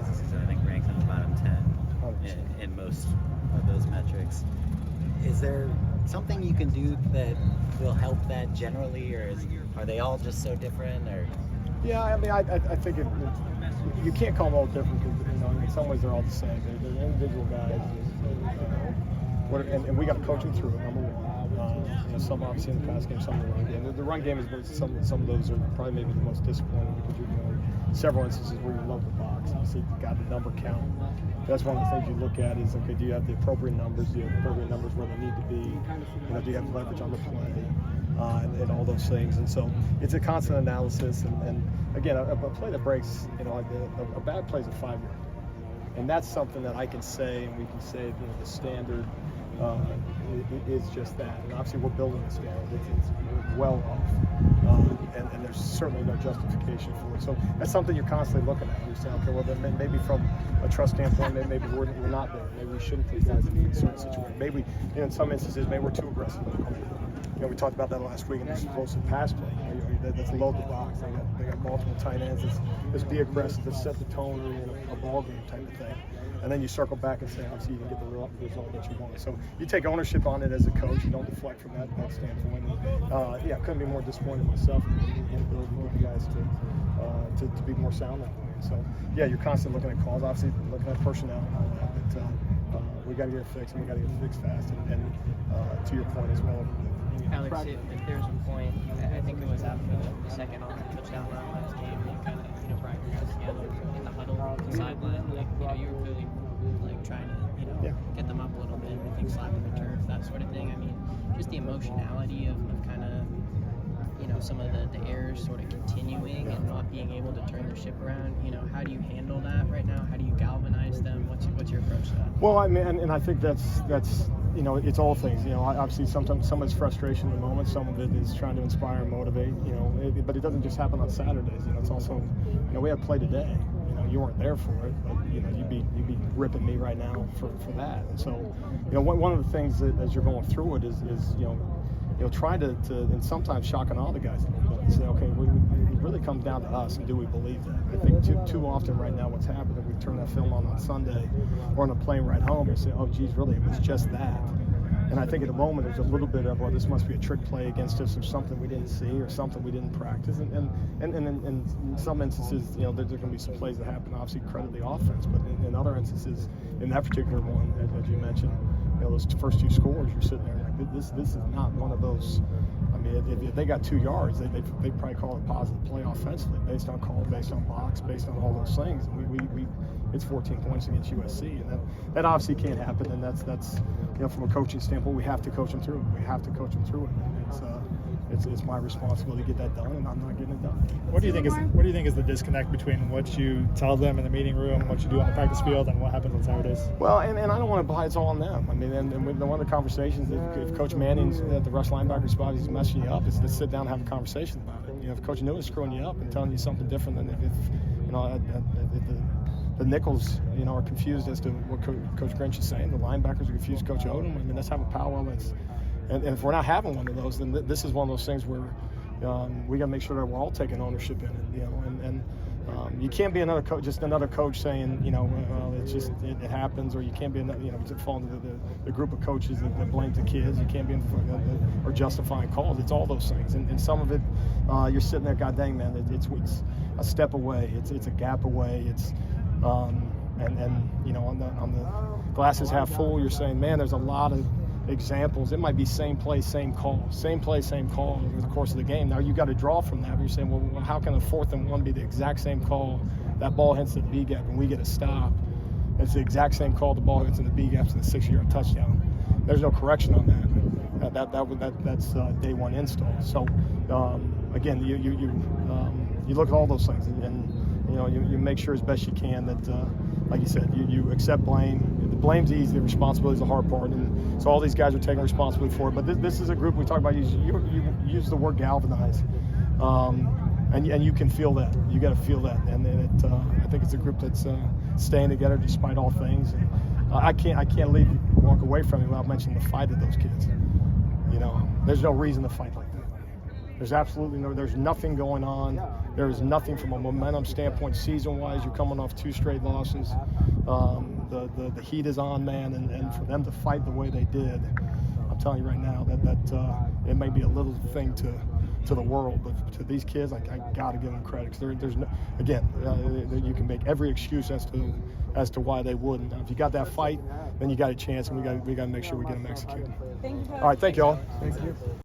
guys this season, I think, ranked in the bottom 10 in most of those metrics. Is there something you can do that will help that generally, or are they all just so different? Or yeah, I mean, I think you can't call them all different because in some ways they're all the same. They're individual guys, and we got to coach them through it. Number one, some obviously in the pass game, some in the run game. The run game is some of those are probably maybe the most disappointing because you're several instances where you load the box. Obviously, you got the number count. That's one of the things you look at is, okay, do you have the appropriate numbers? Do you have the appropriate numbers where they need to be? Do you have leverage on the play? And all those things. And so it's a constant analysis. And again, a play that breaks, a bad play is a 5-yard. And that's something that I can say, and we can say, the standard is just that. And obviously we're building the standard. It's well off. And there's certainly no justification for it. So that's something you're constantly looking at. You say, okay, well then maybe from a trust standpoint, maybe we're not there. Maybe we shouldn't put guys in certain situations. Maybe, in some instances, maybe we're too aggressive. We talked about that last week in this explosive pass play. Let's load the box. They got multiple tight ends. Let's be aggressive. Let's set the tone in a ball game type of thing. And then you circle back and say, obviously, you can get the result that you want. So you take ownership on it as a coach. You don't deflect from that standpoint. I couldn't be more disappointed myself in the ability to get you guys to be more sound that way. So, yeah, you're constantly looking at calls, obviously looking at personnel and all that. But we got to get it fixed, and we got to get it fixed fast. And to your point as well, Alex, if there's a point, I think it was after the second touchdown run last game, you kind of brought your guys together in the huddle on the sideline. You were clearly trying to get them up a little bit. I think slapping the turf, that sort of thing. I mean, just the emotionality of kind of some of the errors sort of continuing and not being able to turn the ship around. How do you handle that right now? How do you galvanize them? What's your approach to that? Well, I mean, and I think that's it's all things. Obviously sometimes some of it's frustration in the moment. Some of it is trying to inspire and motivate. But it doesn't just happen on Saturdays. It's also, we had play today. You weren't there for it, but you'd be ripping me right now for that. And so, one of the things that as you're going through it is try to and sometimes shock and awe the guys a little bit and say, okay, it really comes down to us, and do we believe that? I think too often right now what's happened is we turn that film on Sunday or on a plane ride home and say, oh, geez, really, it was just that. And I think at the moment there's a little bit of, well, this must be a trick play against us, or something we didn't see, or something we didn't practice. And in some instances, there's going to be some plays that happen, obviously credit the offense, but in other instances, in that particular one, as you mentioned, those first two scores, you're sitting there like, this is not one of those. I mean, if they got 2 yards, they probably call it a positive play offensively, based on call, based on box, based on all those things. And we it's 14 points against USC, and that obviously can't happen. And that's from a coaching standpoint, we have to coach them through it. We have to coach them through it. And it's my responsibility to get that done, and I'm not getting it done. What do you think is the disconnect between what you tell them in the meeting room, what you do on the practice field, and what happens on Saturdays? Well, and I don't want to buy it's all on them. I mean, and one of the conversations, if Coach Manning's at the rush linebacker spot, he's messing you up, is to sit down and have a conversation about it. If Coach Newton's screwing you up and telling you something different than if the nickels, are confused as to what Coach Grinch is saying, the linebackers are confused, Coach Odom. I mean, let's have a powwow. And if we're not having one of those, then this is one of those things where we got to make sure that we're all taking ownership in it. And you can't be another coach saying, it's just it happens, or you can't be fall into the group of coaches that blame the kids. You can't be or justifying calls. It's all those things, and some of it you're sitting there, God dang man, it's a step away. It's a gap away. It's on the glasses half full, you're saying, man, there's a lot of examples. It might be same play, same call over the course of the game. Now you got to draw from that. But you're saying, well, how can a 4th and 1 be the exact same call? That ball hits the B gap and we get a stop. It's the exact same call. The ball hits in the B gaps and the 6-yard touchdown. There's no correction on that. That's day one install. So again, you look at all those things and you make sure as best you can that, like you said, you accept blame. The blame's easy, the responsibility is the hard part, and so all these guys are taking responsibility for it. But this is a group we talk about. You use the word galvanize, and you can feel that. You got to feel that, and I think it's a group that's staying together despite all things. And I can't walk away from it without mentioning the fight of those kids. There's no reason to fight like that. There's absolutely there's nothing going on There is nothing from a momentum standpoint season-wise. You're coming off 2 straight losses. The heat is on, man, and for them to fight the way they did, I'm telling you right now that it may be a little thing to the world, but to these kids, I got to give them credit. 'Cause there's no, again, you can make every excuse as to why they wouldn't. If you got that fight, then you got a chance, and we got to make sure we get them executed. Thank you, Coach. All right, thank you all. Thank you.